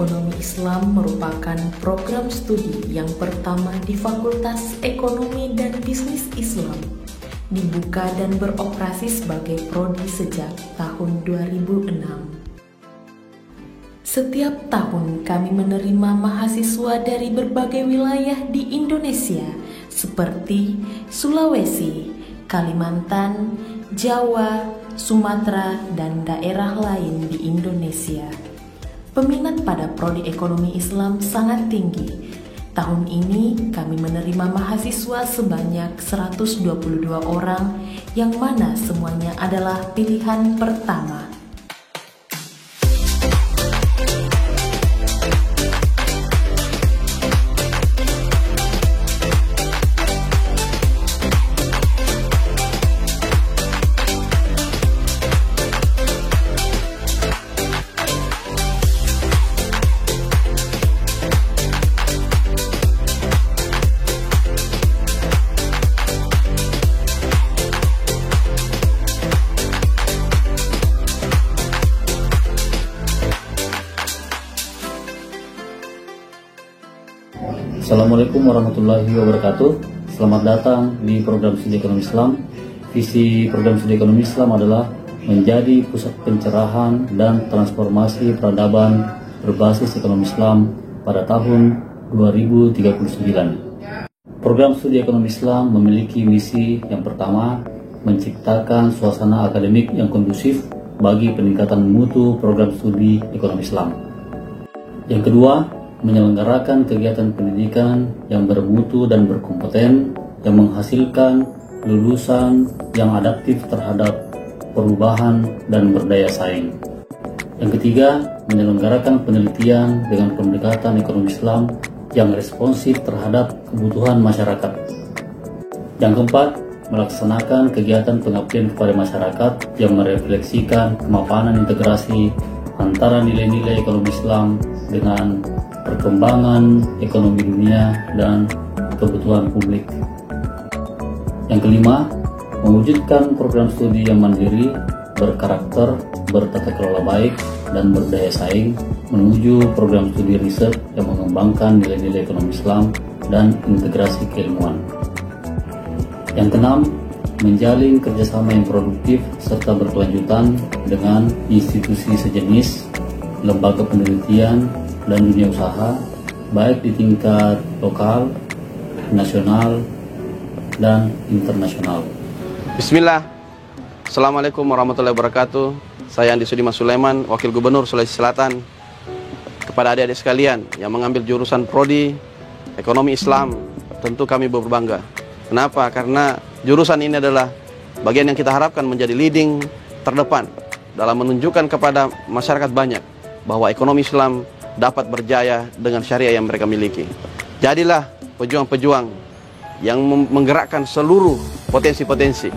Ekonomi Islam merupakan program studi yang pertama di Fakultas Ekonomi dan Bisnis Islam, dibuka dan beroperasi sebagai prodi sejak tahun 2006. Setiap tahun kami menerima mahasiswa dari berbagai wilayah di Indonesia seperti Sulawesi, Kalimantan, Jawa, Sumatera, dan daerah lain di Indonesia. Peminat pada prodi ekonomi Islam sangat tinggi. Tahun ini kami menerima mahasiswa sebanyak 122 orang, yang mana semuanya adalah pilihan pertama. Assalamualaikum warahmatullahi wabarakatuh. Selamat datang di program studi ekonomi Islam. Visi program studi ekonomi Islam adalah menjadi pusat pencerahan dan transformasi peradaban berbasis ekonomi Islam pada tahun 2039. Program studi ekonomi Islam memiliki misi yang pertama, menciptakan suasana akademik yang kondusif bagi peningkatan mutu program studi ekonomi Islam. Yang kedua, menyelenggarakan kegiatan pendidikan yang bermutu dan berkompeten yang menghasilkan lulusan yang adaptif terhadap perubahan dan berdaya saing. Yang ketiga, menyelenggarakan penelitian dengan pendekatan ekonomi Islam yang responsif terhadap kebutuhan masyarakat. Yang keempat, melaksanakan kegiatan pengabdian kepada masyarakat yang merefleksikan kemapanan integrasi antara nilai-nilai ekonomi Islam dengan perkembangan ekonomi dunia dan kebutuhan publik. Yang kelima, mewujudkan program studi yang mandiri, berkarakter, bertata kelola baik, dan berdaya saing menuju program studi riset yang mengembangkan nilai-nilai ekonomi Islam dan integrasi keilmuan. Yang keenam, menjalin kerjasama yang produktif serta berkelanjutan dengan institusi sejenis, lembaga penelitian, dan dunia usaha, baik di tingkat lokal, nasional, dan internasional. Bismillah. Assalamualaikum warahmatullahi wabarakatuh. Saya Andi Sudiman Sulaiman, Wakil Gubernur Sulawesi Selatan. Kepada adik-adik sekalian yang mengambil jurusan Prodi Ekonomi Islam, tentu kami berbangga. Kenapa? Karena jurusan ini adalah bagian yang kita harapkan menjadi leading terdepan dalam menunjukkan kepada masyarakat banyak bahwa ekonomi Islam dapat berjaya dengan syariah yang mereka miliki. Jadilah pejuang-pejuang yang menggerakkan seluruh potensi-potensi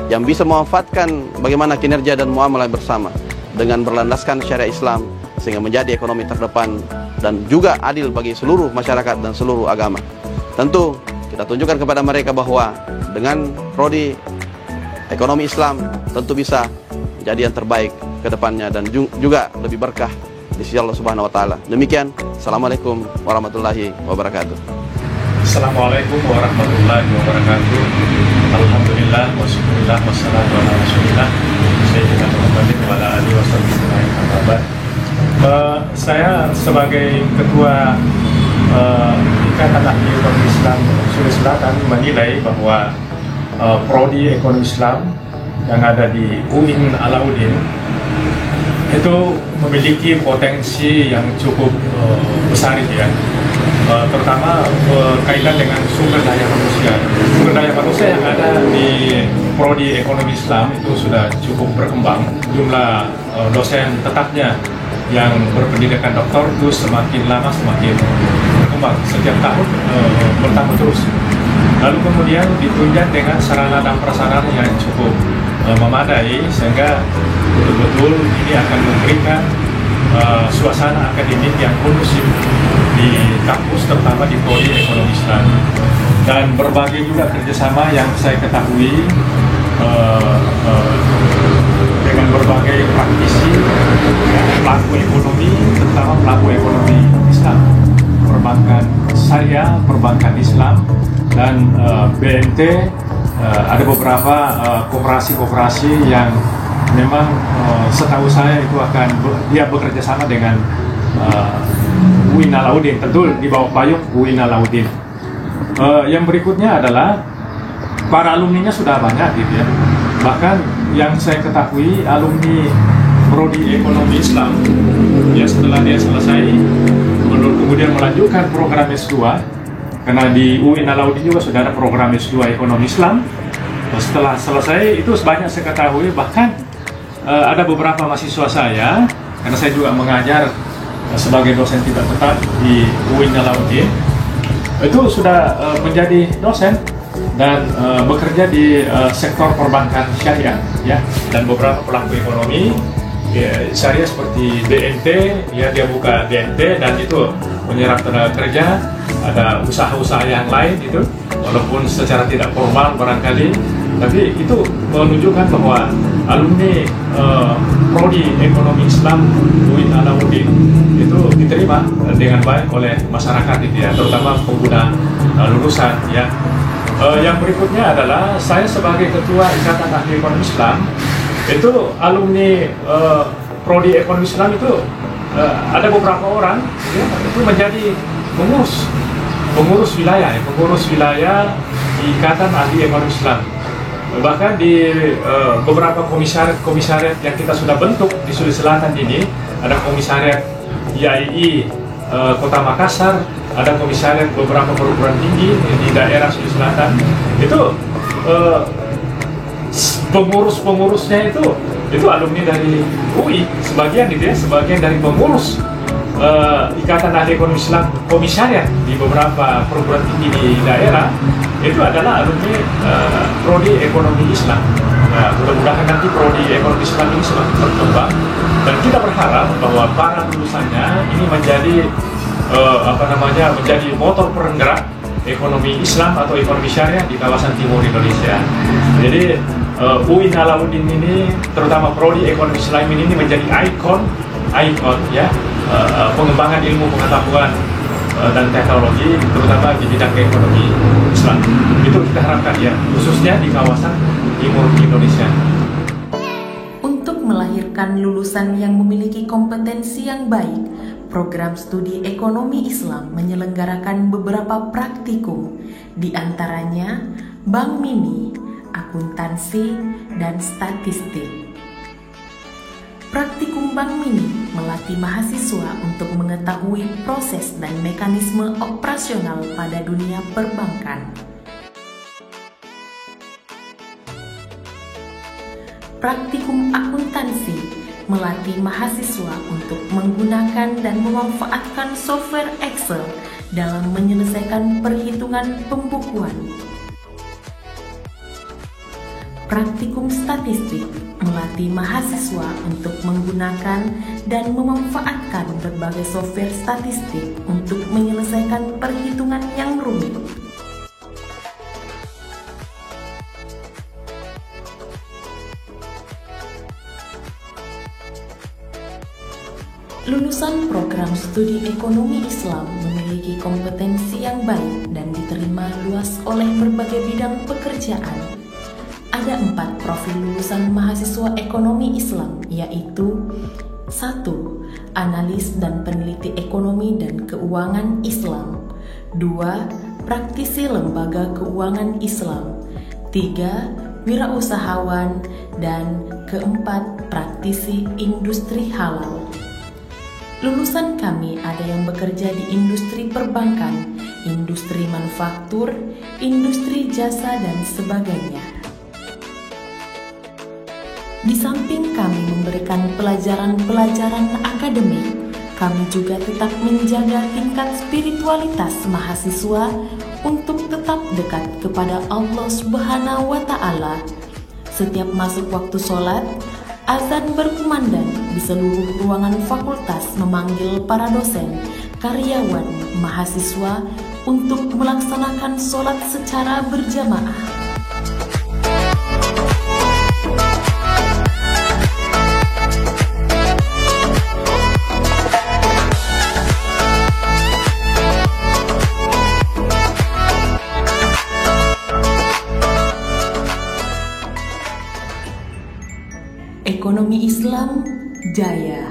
yang bisa memanfaatkan bagaimana kinerja dan muamalah bersama dengan berlandaskan syariah Islam sehingga menjadi ekonomi terdepan dan juga adil bagi seluruh masyarakat dan seluruh agama. Tentu kita tunjukkan kepada mereka bahwa dengan prodi ekonomi Islam tentu bisa menjadi yang terbaik ke depannya dan juga lebih berkah di sisi Allah Subhanahu wa taala. Demikian, Assalamualaikum warahmatullahi wabarakatuh. Assalamualaikum warahmatullahi wabarakatuh. Alhamdulillah wa syukurillah wassalatu ala rasulillah sayyidina Muhammadin wa ala alihi wasallam. Saya sebagai ketua Ikatan Ahli Ekonomi Islam Sulawesi Selatan menilai bahwa prodi ekonomi Islam yang ada di UIN Alauddin itu memiliki potensi yang cukup besar ya, terutama berkaitan dengan sumber daya manusia. Sumber daya manusia yang ada di prodi ekonomi Islam itu sudah cukup berkembang. Jumlah dosen tetapnya yang berpendidikan doktor itu semakin lama semakin berkembang, setiap tahun bertambah terus. Lalu kemudian ditunjang dengan sarana dan prasarana yang cukup memadai sehingga betul-betul ini akan memberikan suasana akademik yang kondusif di kampus, terutama di prodi ekonomi Islam. Dan berbagai juga kerjasama yang saya ketahui dengan berbagai praktisi, pelaku ekonomi, terutama pelaku ekonomi Islam, perbankan syariah, perbankan Islam, dan BNT. Ada beberapa koperasi-koperasi yang memang setahu saya itu dia bekerja sama dengan UIN Alauddin, tentu di bawah payung UIN Alauddin. Yang berikutnya adalah para alumninya sudah banyak gitu ya. Bahkan yang saya ketahui alumni Prodi Ekonomi Islam ya, setelah dia selesai kemudian melanjutkan program S2, karena di UIN Alauddin juga sudah ada program S2 Ekonomi Islam. Setelah selesai itu sebanyak saya ketahui, bahkan ada beberapa mahasiswa saya, karena saya juga mengajar sebagai dosen tidak tetap di UIN Alauddin, itu sudah menjadi dosen dan bekerja di sektor perbankan syariah ya, dan beberapa pelaku ekonomi ya, syariah seperti BNT ya, dia buka BNT dan itu menyerap tenaga kerja. Ada usaha-usaha yang lain itu walaupun secara tidak formal barangkali, tapi itu menunjukkan bahwa alumni Prodi Ekonomi Islam UIN Alauddin itu diterima dengan baik oleh masyarakat itu ya, terutama pengguna lulusan ya. Yang berikutnya adalah saya sebagai ketua Ikatan Ahli Ekonomi Islam, itu alumni Prodi Ekonomi Islam itu ada beberapa orang ya, itu menjadi pengurus wilayah di Ikatan Ahli Ekonomi Islam. Bahkan di beberapa komisariat yang kita sudah bentuk di Sulawesi Selatan ini, ada komisariat IAII Kota Makassar, ada komisariat beberapa perguruan tinggi di daerah Sulawesi Selatan. Itu pengurusnya itu alumni dari UI, sebagian gitu ya, sebagian dari pengurus Ikatan Ahli Ekonomi Islam komisariat di beberapa perguruan tinggi di daerah itu adalah alumni Prodi Ekonomi Islam. Nah, mudah-mudahan nanti Prodi Ekonomi Islam ini semakin berkembang dan kita berharap bahwa para lulusannya ini menjadi menjadi motor penggerak ekonomi Islam atau ekonomi syariah di kawasan timur Indonesia. Jadi UIN Alauddin ini, terutama Prodi Ekonomi Islam ini menjadi ikon ya, pengembangan ilmu pengetahuan dan teknologi, terutama di bidang ekonomi Islam. Itu kita harapkan ya, khususnya di kawasan timur Indonesia. Untuk melahirkan lulusan yang memiliki kompetensi yang baik, program studi ekonomi Islam menyelenggarakan beberapa praktikum, di antaranya Bank Mini, akuntansi, dan statistik. Praktikum Bank Mini melatih mahasiswa untuk mengetahui proses dan mekanisme operasional pada dunia perbankan. Praktikum akuntansi melatih mahasiswa untuk menggunakan dan memanfaatkan software Excel dalam menyelesaikan perhitungan pembukuan. Praktikum statistik melatih mahasiswa untuk menggunakan dan memanfaatkan berbagai software statistik untuk menyelesaikan perhitungan yang rumit. Lulusan program studi ekonomi Islam memiliki kompetensi yang baik dan diterima luas oleh berbagai bidang pekerjaan. Ada 4 profil lulusan mahasiswa ekonomi Islam, yaitu 1. Analis dan peneliti ekonomi dan keuangan Islam. 2. Praktisi lembaga keuangan Islam. 3. Wirausahawan. Dan keempat, praktisi industri halal. Lulusan kami ada yang bekerja di industri perbankan, industri manufaktur, industri jasa, dan sebagainya. Di samping kami memberikan pelajaran-pelajaran akademik, kami juga tetap menjaga tingkat spiritualitas mahasiswa untuk tetap dekat kepada Allah Subhanahu wa Ta'ala. Setiap masuk waktu sholat, azan berkumandang di seluruh ruangan fakultas memanggil para dosen, karyawan, mahasiswa untuk melaksanakan sholat secara berjamaah. Ekonomi Islam Jaya.